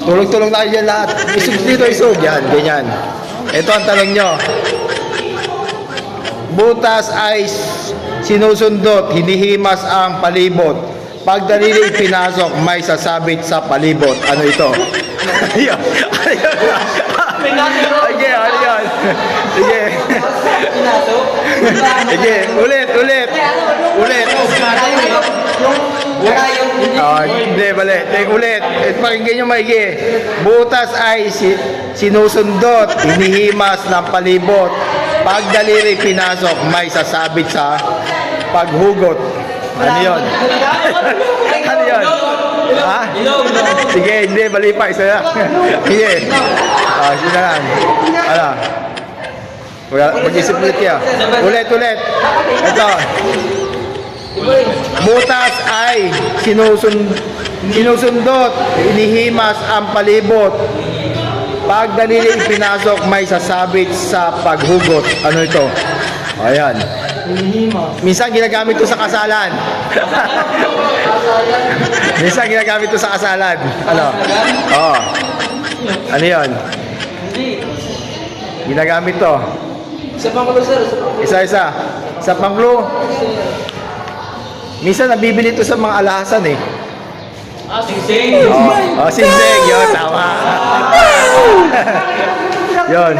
Tulog-tulog na kayo dyan lahat. Isog dito, isog. Yan, ganyan. Ito ang tanong nyo. Butas ay sinusundot, hinihimas ang palibot. Pag daliri pinasok, may sasabit sa palibot. Ano ito? Ayun. Sige, ano yan? Sige. Sige, ulit. Hindi, bali. Ulit. Pakinggan nyo maigi. Butas ay sinusundot, hinihimas ng palibot. Pag daliri pinasok, may sasabit sa paghugot. Ano yun? Ano yun? Ha? Sige, hindi, bali pa. Isa na. Sige. Sige na lang. Ano? Mag-isip ulit yan. Ulit. Ito. Butas ay sinusundot, inihimas ang palibot. Pag daliri pinasok, may sasabit sa paghugot. Ano ito? Ayan. Minsan ginagamit ito sa kasalan. Minsan ginagamit ito sa kasalan. Ano? Oo. Ano yun? Ginagamit to. Sa pangkulo, sir. Isa-isa. Sa pangkulo. Minsan nabibili ito sa mga alhasan eh. Singsing. Oh, sinseng. Yun, tama. Yun.